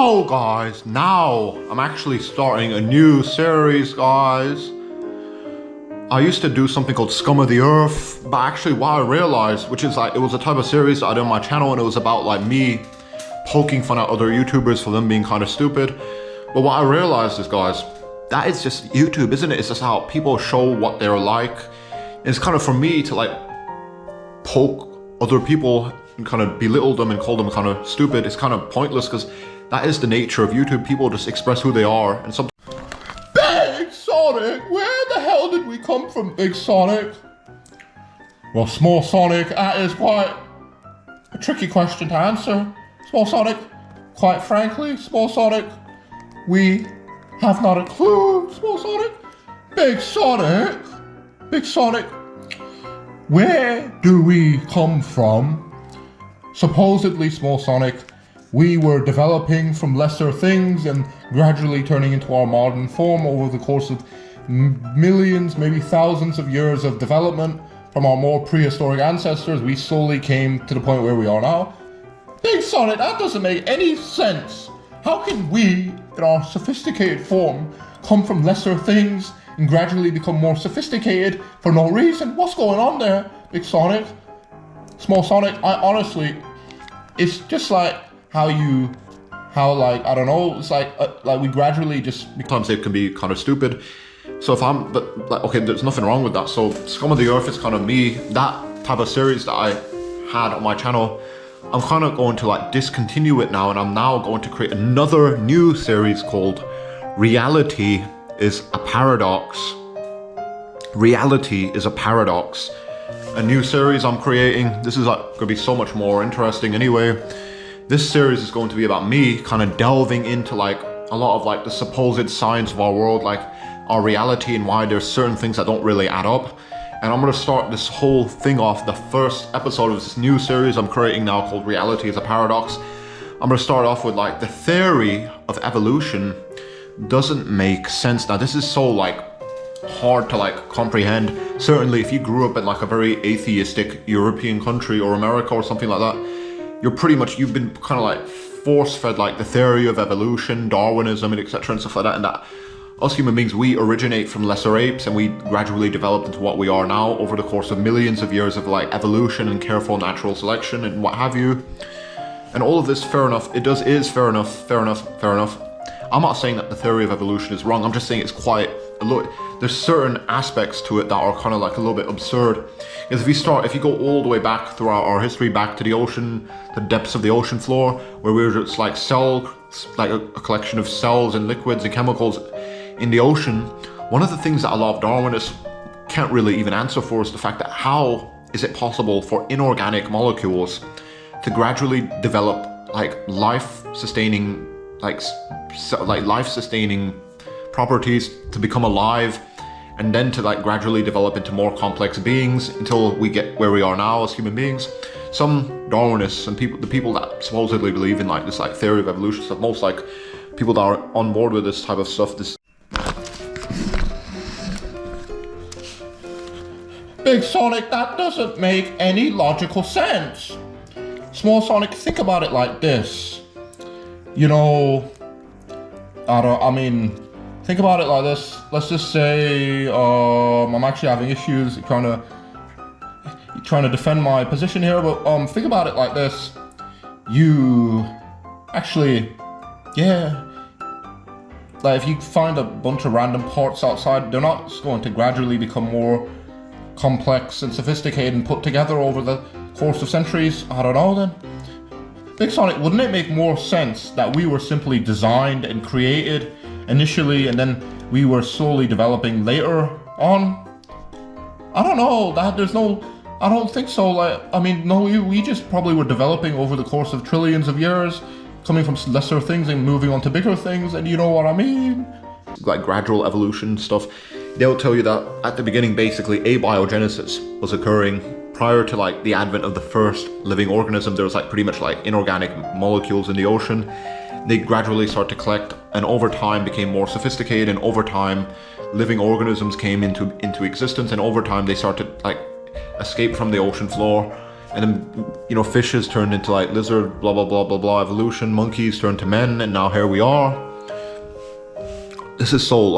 now guys, now I'm actually starting a new series, guys. I used to do something called Scum of the Earth, but actually what I realized, which is like, it was a type of series that I did on my channel, and it was about like me poking fun at other YouTubers for them being kind of stupid. But what I realized is, guys, that is just YouTube, isn't it? It's just how people show what they're like. It's kind of for me to like poke other people and kind of belittle them and call them kind of stupid. It's kind of pointless because that is the nature of YouTube. People just express who they are, and some. Big Sonic, where the hell did we come from, Big Sonic? Well, Small Sonic, that is quite a tricky question to answer. Small Sonic, quite frankly, Small Sonic, we have not a clue, Small Sonic. Big Sonic, where do we come from? Supposedly, Small Sonic, we were developing from lesser things and gradually turning into our modern form over the course of millions, maybe thousands of years of development from our more prehistoric ancestors. We slowly came to the point where we are now. Big Sonic, that doesn't make any sense. How can we, in our sophisticated form, come from lesser things and gradually become more sophisticated for no reason? What's going on there, Big Sonic? Small Sonic, I honestly, it's just like how I don't know, it's like we gradually just, sometimes it can be kind of stupid. So if I'm, but like, okay, there's nothing wrong with that. So Scum of the Earth is kind of me, that type of series that I had on my channel. I'm kind of going to like discontinue it now, and I'm now going to create another new series called Reality is a Paradox. Reality is a Paradox. A new series I'm creating. This is like going to be so much more interesting anyway. This series is going to be about me kind of delving into like a lot of like the supposed science of our world, like our reality, and why there's certain things that don't really add up. And I'm going to start this whole thing off, the first episode of this new series I'm creating now called Reality is a Paradox. I'm going to start off with like the theory of evolution doesn't make sense. Now this is so like hard to like comprehend. Certainly if you grew up in like a very atheistic European country or America or something like that, you've been kind of like force-fed like the theory of evolution, Darwinism, and etc. and stuff like that, and that us human beings, we originate from lesser apes and we gradually developed into what we are now over the course of millions of years of like evolution and careful natural selection and what have you. And all of this, fair enough, is fair enough. I'm not saying that the theory of evolution is wrong, I'm just saying it's quite a lot. There's certain aspects to it that are kind of like a little bit absurd. Because if you go all the way back throughout our history, back to the ocean, the depths of the ocean floor, where we were just like a collection of cells and liquids and chemicals in the ocean, one of the things that a lot of Darwinists can't really even answer for is the fact that how is it possible for inorganic molecules to gradually develop like life-sustaining properties to become alive, and then to like gradually develop into more complex beings until we get where we are now as human beings. Some Darwinists and the people that supposedly believe in like this like theory of evolution stuff, most like people that are on board with this type of stuff, Big Sonic, that doesn't make any logical sense. Small Sonic, think about it like this. You know, think about it like this. Let's just say I'm actually having issues trying to defend my position here, but think about it like this. You actually, yeah, like if you find a bunch of random parts outside, they're not going to gradually become more complex and sophisticated and put together over the course of centuries. I don't know then. Big Sonic, wouldn't it make more sense that we were simply designed and created initially and then we were slowly developing later on? I don't know, I don't think so. We just probably were developing over the course of trillions of years, coming from lesser things and moving on to bigger things, and you know what I mean? Like gradual evolution stuff, they'll tell you that at the beginning basically abiogenesis was occurring. Prior to like the advent of the first living organism, there was like pretty much like inorganic molecules in the ocean. They gradually start to collect and over time became more sophisticated, and over time living organisms came into existence, and over time they start to like escape from the ocean floor and then, fishes turned into like lizard, blah, blah, blah, blah, blah, evolution, monkeys turned to men, and now here we are. This is so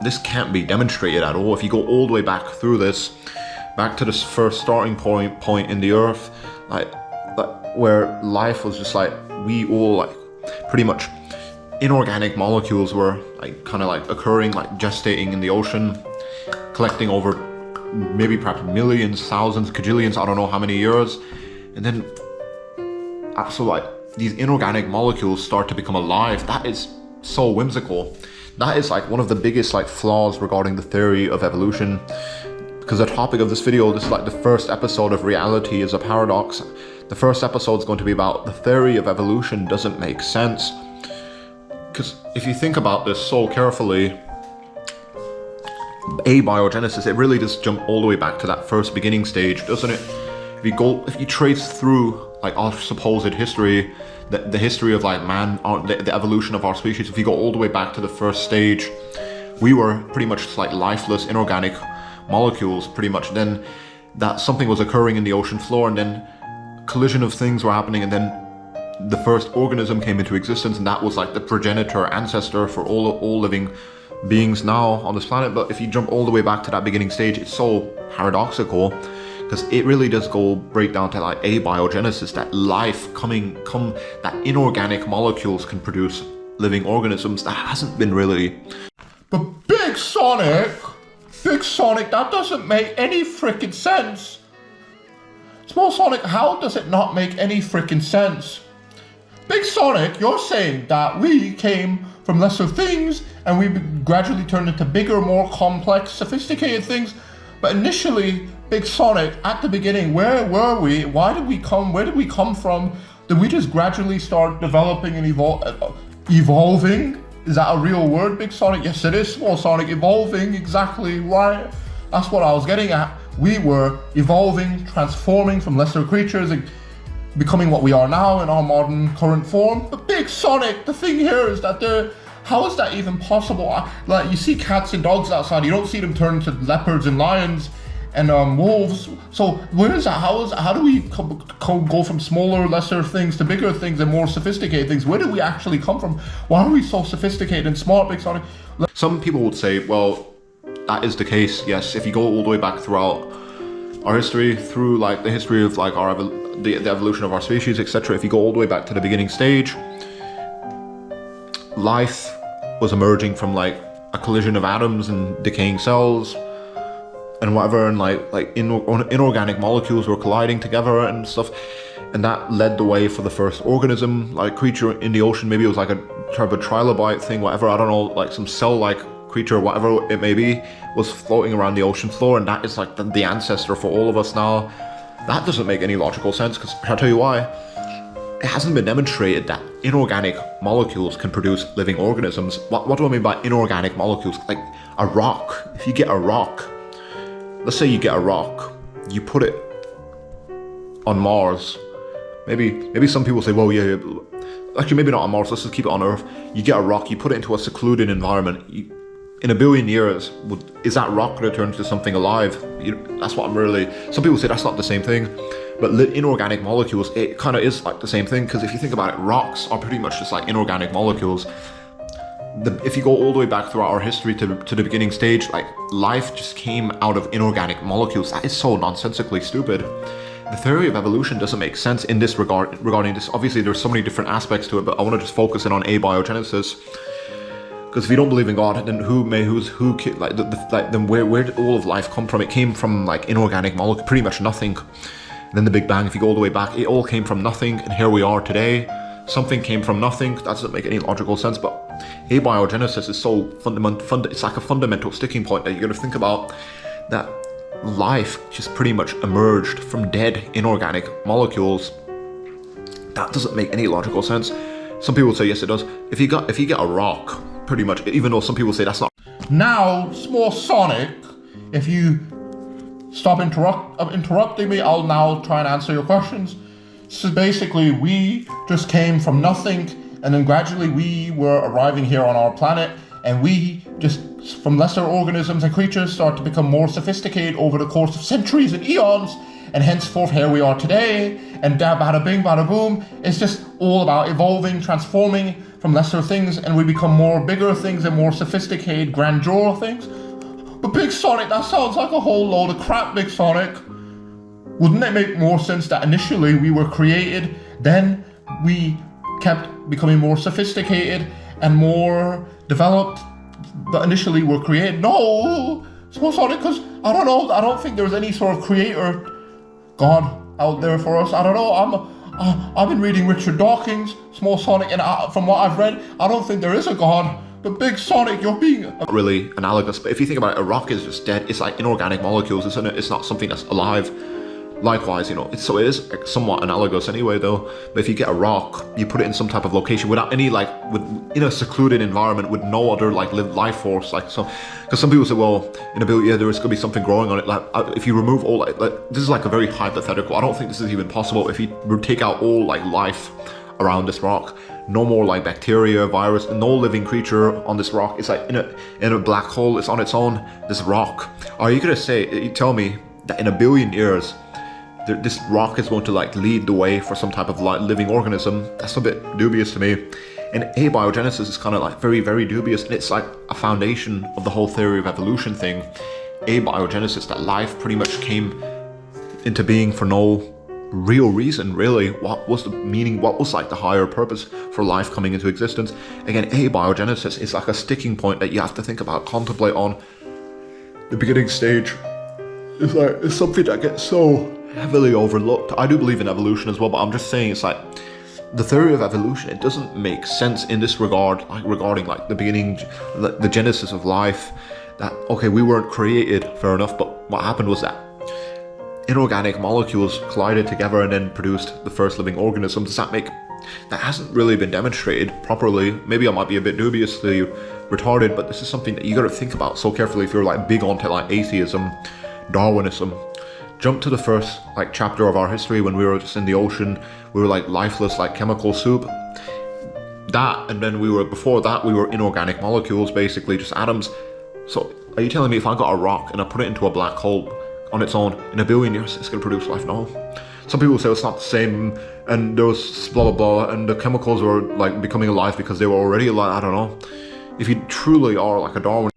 this can't be demonstrated at all. If you go all the way back through this, back to this first starting point in the earth, where life was just we all pretty much inorganic molecules were occurring, gestating in the ocean, collecting over maybe perhaps millions, thousands, cajillions, I don't know how many years, and then these inorganic molecules start to become alive. That is so whimsical. That is one of the biggest flaws regarding the theory of evolution, because the topic of this video, this is the first episode of Reality is a Paradox. The first episode is going to be about the theory of evolution doesn't make sense. Because if you think about this so carefully, abiogenesis, it really does jump all the way back to that first beginning stage, doesn't it? If you trace through our supposed history, the history of man, the evolution of our species, if you go all the way back to the first stage, we were pretty much just lifeless inorganic molecules, pretty much. Then that something was occurring in the ocean floor, and then collision of things were happening, and then the first organism came into existence, and that was the progenitor, ancestor for all living beings now on this planet. But if you jump all the way back to that beginning stage, it's so paradoxical, because it really does break down to abiogenesis, that life that inorganic molecules can produce living organisms. That hasn't been really. But Big Sonic, that doesn't make any freaking sense. Small Sonic, how does it not make any freaking sense? Big Sonic, you're saying that we came from lesser things and we gradually turned into bigger, more complex, sophisticated things. But initially, Big Sonic, at the beginning, where were we? Where did we come from? Did we just gradually start developing and evolving? Is that a real word, Big Sonic? Yes, it is, Small Sonic. Evolving, exactly right. That's what I was getting at. We were evolving, transforming from lesser creatures and becoming what we are now in our modern current form. But Big Sonic, the thing here is that how is that even possible? You see cats and dogs outside, you don't see them turn into leopards and lions and wolves. So where is that? How do we go from smaller, lesser things to bigger things and more sophisticated things? Where did we actually come from? Why are we so sophisticated and smart, Big Sonic? Some people would say, well, that is the case, yes. If you go all the way back throughout our history, through the history of the evolution of our species, etc. If you go all the way back to the beginning stage, life was emerging from a collision of atoms and decaying cells and whatever, and inorganic molecules were colliding together and stuff, and that led the way for the first organism, creature in the ocean. Maybe it was a type of trilobite thing, whatever, I don't know, some cell-like creature, whatever it may be, was floating around the ocean floor, and that is the ancestor for all of us now. That doesn't make any logical sense, because I'll tell you why. It hasn't been demonstrated that inorganic molecules can produce living organisms. What do I mean by inorganic molecules? A rock. If you get a rock, let's say you get a rock, you put it on Mars. Maybe some people say, well, yeah, actually maybe not on Mars, let's just keep it on Earth. You get a rock, you put it into a secluded environment. In 1 billion years, is that rock going to turn into something alive? That's what some people say that's not the same thing. But inorganic molecules, it kind of is the same thing, because if you think about it, rocks are pretty much just inorganic molecules. If you go all the way back throughout our history to the beginning stage, life just came out of inorganic molecules. That is so nonsensically stupid. The theory of evolution doesn't make sense in this regarding this. Obviously, there's so many different aspects to it, but I want to just focus in on abiogenesis. Because if you don't believe in God, then then where did all of life come from? It came from inorganic molecules, pretty much nothing. And then the Big Bang, if you go all the way back, it all came from nothing, and here we are today. Something came from nothing. That doesn't make any logical sense. But abiogenesis is so fundamental. It's a fundamental sticking point that you're going to think about, that life just pretty much emerged from dead inorganic molecules. That doesn't make any logical sense. Some people say yes, it does. If you get a rock, pretty much, even though some people say that's not. Now, Small Sonic, if you stop interrupting me, I'll now try and answer your questions. So basically, we just came from nothing, and then gradually we were arriving here on our planet, and we just, from lesser organisms and creatures, start to become more sophisticated over the course of centuries and eons, and henceforth here we are today, and da bada bing bada boom. It's just all about evolving, transforming from lesser things, and we become more bigger things and more sophisticated, grandeur things. But Big Sonic, that sounds like a whole load of crap, Big Sonic. Wouldn't it make more sense that initially we were created, then we kept becoming more sophisticated and more developed, but initially we're created? No, Small Sonic, because I don't know, I don't think there's any sort of creator God out there for us. I don't know, I've been reading Richard Dawkins, Small Sonic, and from what I've read, I don't think there is a God. But Big Sonic, you're being... Not really analogous, but if you think about it, a rock is just dead. It's like inorganic molecules, isn't it? It's not something that's alive. Likewise, you know, so it is somewhat analogous anyway, though. But if you get a rock, you put it in some type of location without any, like, in a secluded environment with no other, like, life force, like, so, because some people say, well, in a building, yeah, there is going to be something growing on it. Like, if you remove all, like, this is like a very hypothetical. I don't think this is even possible. If you take out all, like, life around this rock, no more like bacteria, virus, no living creature on this rock. It's like in a black hole. It's on its own. This rock. Are you gonna say? You tell me that in a billion years, this rock is going to like lead the way for some type of living organism? That's a bit dubious to me. And abiogenesis is kind of like very, very dubious, and it's like a foundation of the whole theory of evolution thing. Abiogenesis, that life pretty much came into being for no real reason, really. What was the meaning? What was like the higher purpose for life coming into existence? Again, abiogenesis is like a sticking point that you have to think about, contemplate on. The beginning stage is like, it's something that gets so heavily overlooked. I do believe in evolution as well, but I'm just saying, it's like the theory of evolution, it doesn't make sense in this regard, like regarding like the beginning, the genesis of life. That, okay, we weren't created, fair enough, but what happened was that inorganic molecules collided together and then produced the first living organism. Does that make... That hasn't really been demonstrated properly. Maybe I might be a bit dubiously retarded, but this is something that you gotta think about so carefully if you're like big onto like atheism, Darwinism. Jump to the first like chapter of our history when we were just in the ocean. We were like lifeless, like chemical soup. That, and then before that we were inorganic molecules, basically just atoms. So are you telling me if I got a rock and I put it into a black hole on its own, in a billion years, it's going to produce life? No. Some people say it's not the same, and there was blah blah blah, and the chemicals were like becoming alive because they were already alive. I don't know. If you truly are like a Darwin...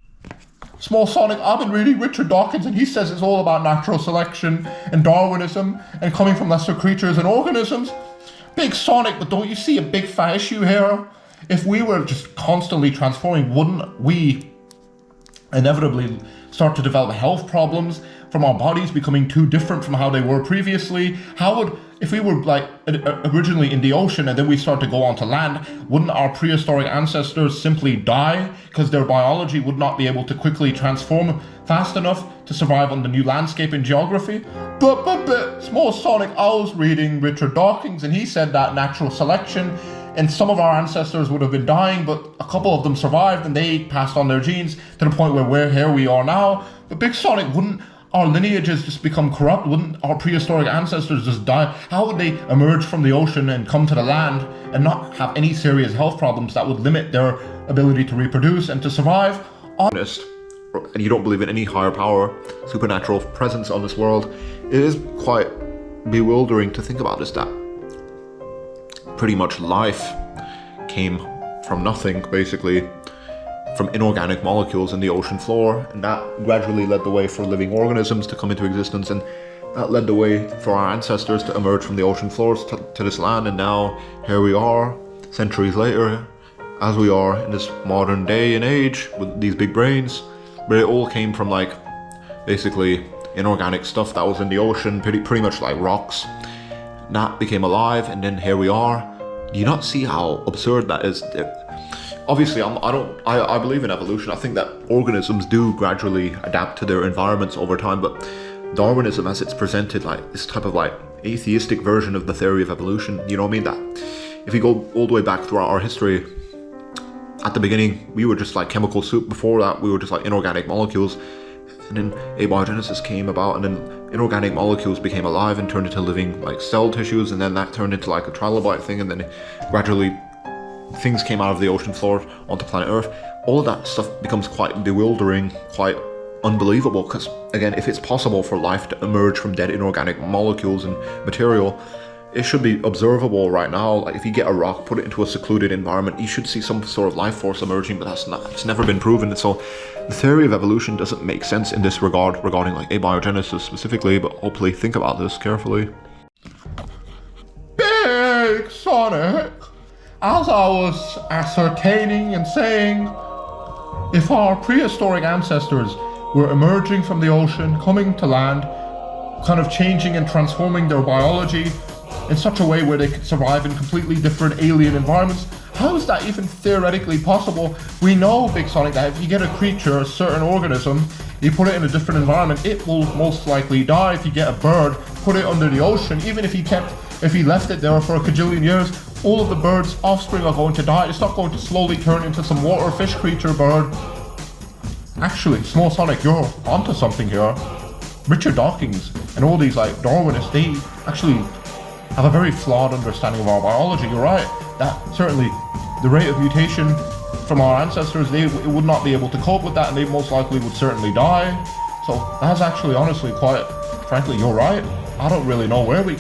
Small Sonic, I've been reading Richard Dawkins, and he says it's all about natural selection and Darwinism and coming from lesser creatures and organisms. Big Sonic, but don't you see a big fat issue here? If we were just constantly transforming, wouldn't we inevitably start to develop health problems from our bodies becoming too different from how they were previously? How would, if we were like originally in the ocean and then we start to go onto land, wouldn't our prehistoric ancestors simply die because their biology would not be able to quickly transform fast enough to survive on the new landscape and geography? But Small Sonic, I was reading Richard Dawkins, and he said that natural selection, and some of our ancestors would have been dying, but a couple of them survived and they passed on their genes to the point where here we are now. But Big Sonic, wouldn't our lineages just become corrupt? Wouldn't our prehistoric ancestors just die? How would they emerge from the ocean and come to the land and not have any serious health problems that would limit their ability to reproduce and to survive? Honest, and you don't believe in any higher power, supernatural presence on this world, it is quite bewildering to think about this, that pretty much life came from nothing, basically, from inorganic molecules in the ocean floor, and that gradually led the way for living organisms to come into existence, and that led the way for our ancestors to emerge from the ocean floors to this land. And now here we are, centuries later, as we are in this modern day and age with these big brains. But it all came from like basically inorganic stuff that was in the ocean, pretty much like rocks. That became alive, and then here we are. Do you not see how absurd that is? Obviously, I believe in evolution. I think that organisms do gradually adapt to their environments over time, but Darwinism, as it's presented, like this type of like atheistic version of the theory of evolution, you know what I mean? That if you go all the way back throughout our history, at the beginning, we were just like chemical soup. Before that, we were just like inorganic molecules. And then abiogenesis came about, and then inorganic molecules became alive and turned into living like cell tissues, and then that turned into like a trilobite thing, and then gradually things came out of the ocean floor onto planet Earth. All of that stuff becomes quite bewildering, quite unbelievable, because again, if it's possible for life to emerge from dead inorganic molecules and material, it should be observable right now. Like if you get a rock, put it into a secluded environment, you should see some sort of life force emerging, but it's never been proven. So the theory of evolution doesn't make sense in this regard, regarding like abiogenesis specifically, but hopefully think about this carefully. Big Sonic, as I was ascertaining and saying, if our prehistoric ancestors were emerging from the ocean, coming to land, kind of changing and transforming their biology in such a way where they could survive in completely different alien environments, how is that even theoretically possible? We know, Big Sonic, that if you get a creature, a certain organism, you put it in a different environment, it will most likely die. If you get a bird, put it under the ocean, even if you left it there for a cajillion years, all of the bird's offspring are going to die. It's not going to slowly turn into some water fish creature bird. Actually, Small Sonic, you're onto something here. Richard Dawkins and all these like Darwinists, they actually have a very flawed understanding of our biology. You're right, that certainly the rate of mutation from our ancestors, they would not be able to cope with that, and they most likely would certainly die. So that's actually honestly quite, frankly, you're right. I don't really know where we came